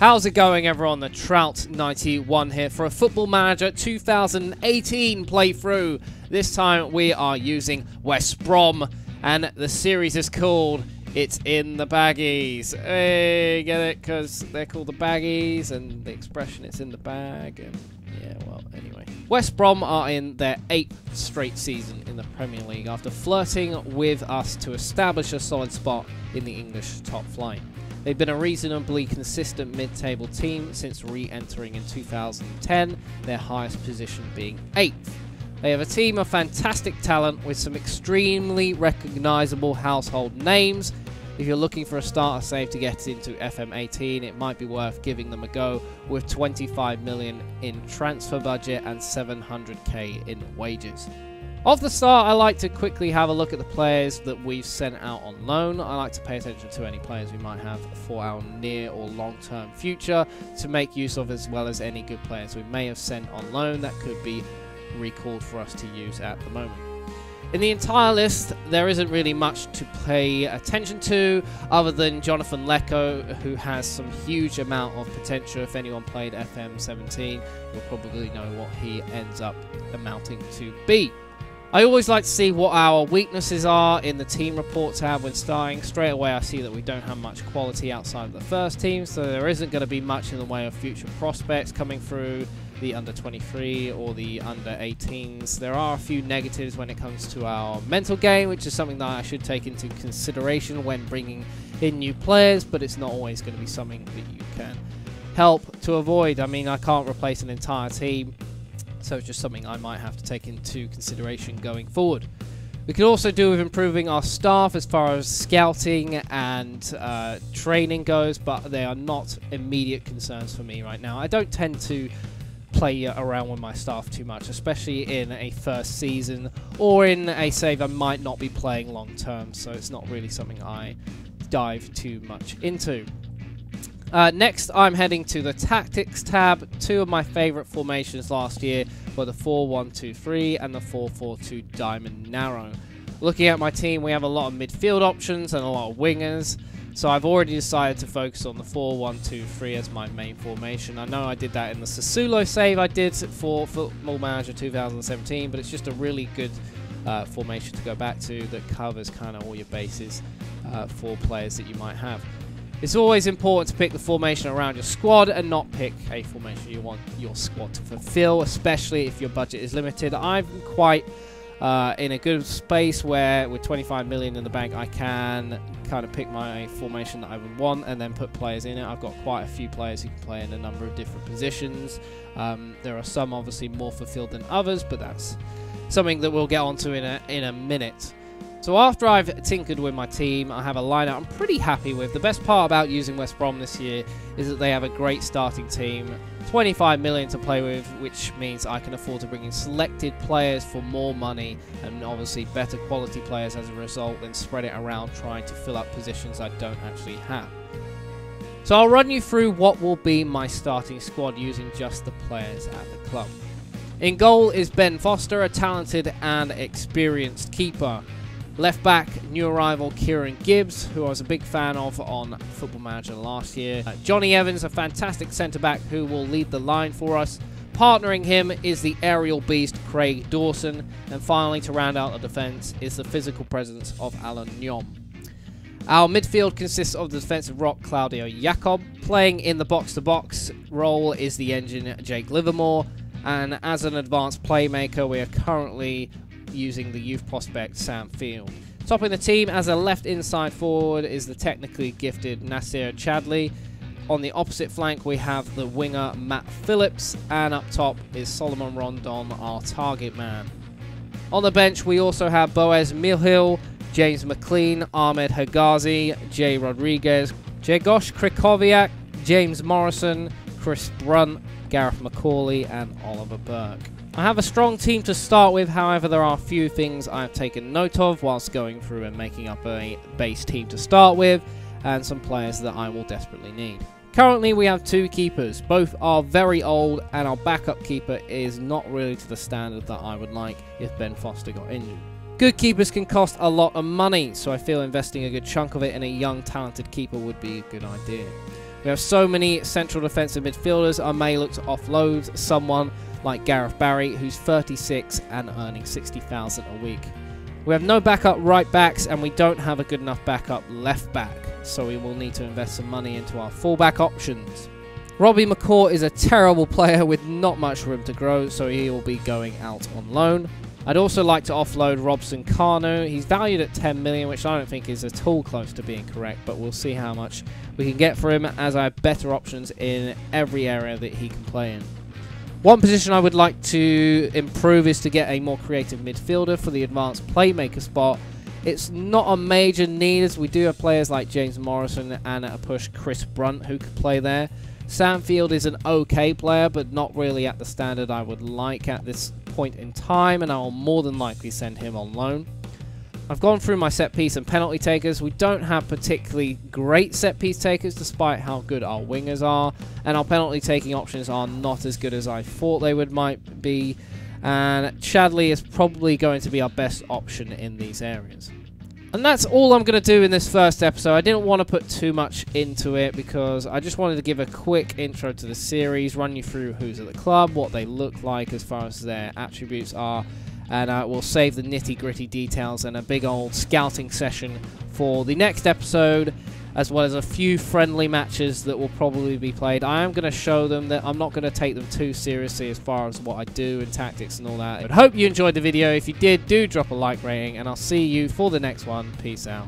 How's it going, everyone? The Trout91 here for a Football Manager 2018 playthrough. This time we are using West Brom, and the series is called It's in the Baggies. Hey, get it? Because they're called the Baggies, and the expression it's in the bag, and yeah, well, anyway. West Brom are in their 8th straight season in the Premier League after flirting with us to establish a solid spot in the English top flight. They've been a reasonably consistent mid-table team since re-entering in 2010, their highest position being 8th. They have a team of fantastic talent with some extremely recognisable household names. If you're looking for a starter save to get into FM18, it might be worth giving them a go with 25 million in transfer budget and 700k in wages. Off the start, I like to quickly have a look at the players that we've sent out on loan. I like to pay attention to any players we might have for our near or long-term future to make use of, as well as any good players we may have sent on loan that could be recalled for us to use at the moment. In the entire list, there isn't really much to pay attention to other than Jonathan Lecco, who has some huge amount of potential. If anyone played FM17, you'll probably know what he ends up amounting to be. I always like to see what our weaknesses are in the team report tab when starting. Straight away I see that we don't have much quality outside of the first team, so there isn't going to be much in the way of future prospects coming through the under-23 or the under-18s. There are a few negatives when it comes to our mental game, which is something that I should take into consideration when bringing in new players, but it's not always going to be something that you can help to avoid. I mean, I can't replace an entire team, so it's just something I might have to take into consideration going forward. We could also do with improving our staff as far as scouting and training goes, but they are not immediate concerns for me right now. I don't tend to play around with my staff too much, especially in a first season or in a save I might not be playing long term, so it's not really something I dive too much into. Next, I'm heading to the Tactics tab. Two of my favourite formations last year were the 4-1-2-3 and the 4-4-2 Diamond Narrow. Looking at my team, we have a lot of midfield options and a lot of wingers, so I've already decided to focus on the 4-1-2-3 as my main formation. I know I did that in the Sassuolo save I did for Football Manager 2017, but it's just a really good formation to go back to that covers kind of all your bases for players that you might have. It's always important to pick the formation around your squad and not pick a formation you want your squad to fulfill, especially if your budget is limited. I'm quite in a good space where with 25 million in the bank I can kind of pick my formation that I would want and then put players in it. I've got quite a few players who can play in a number of different positions. There are some obviously more fulfilled than others, but that's something that we'll get onto in a minute. So after I've tinkered with my team, I have a lineup I'm pretty happy with. The best part about using West Brom this year is that they have a great starting team, 25 million to play with, which means I can afford to bring in selected players for more money and obviously better quality players as a result than spread it around trying to fill up positions I don't actually have. So I'll run you through what will be my starting squad using just the players at the club. In goal is Ben Foster, a talented and experienced keeper. Left back, new arrival Kieran Gibbs, who I was a big fan of on Football Manager last year. Johnny Evans, a fantastic centre-back who will lead the line for us. Partnering him is the aerial beast Craig Dawson. And finally, to round out the defence, is the physical presence of Alan Nyom. Our midfield consists of the defensive rock Claudio Jacob. Playing in the box-to-box role is the engine Jake Livermore. And as an advanced playmaker, we are currently using the youth prospect Sam Field. Topping the team as a left inside forward is the technically gifted Nasir Chadley. On the opposite flank we have the winger Matt Phillips, and up top is Solomon Rondon, our target man. On the bench we also have Boaz Milhill, James McLean, Ahmed Hegazi, Jay Rodriguez, Jegosh Krikoviak, James Morrison, Chris Brunt, Gareth McCauley and Oliver Burke. I have a strong team to start with, however there are a few things I have taken note of whilst going through and making up a base team to start with, and some players that I will desperately need. Currently we have two keepers, both are very old and our backup keeper is not really to the standard that I would like if Ben Foster got injured. Good keepers can cost a lot of money, so I feel investing a good chunk of it in a young talented keeper would be a good idea. We have so many central defensive midfielders, I may look to offload someone like Gareth Barry, who's 36 and earning 60,000 a week. We have no backup right backs, and we don't have a good enough backup left back, so we will need to invest some money into our fullback options. Robbie McCourt is a terrible player with not much room to grow, so he will be going out on loan. I'd also like to offload Robson Kanu. He's valued at 10 million, which I don't think is at all close to being correct, but we'll see how much we can get for him, as I have better options in every area that he can play in. One position I would like to improve is to get a more creative midfielder for the advanced playmaker spot. It's not a major need, as we do have players like James Morrison and at a push Chris Brunt who could play there. Sandfield is an okay player, but not really at the standard I would like at this point in time, and I will more than likely send him on loan. I've gone through my set piece and penalty takers. We don't have particularly great set piece takers despite how good our wingers are, and our penalty taking options are not as good as I thought they might be, and Chadley is probably going to be our best option in these areas. And that's all I'm going to do in this first episode. I didn't want to put too much into it because I just wanted to give a quick intro to the series, run you through who's at the club, what they look like as far as their attributes are, and we'll save the nitty-gritty details and a big old scouting session for the next episode, as well as a few friendly matches that will probably be played. I am going to show them that I'm not going to take them too seriously as far as what I do and tactics and all that. But hope you enjoyed the video. If you did, do drop a like rating, and I'll see you for the next one. Peace out.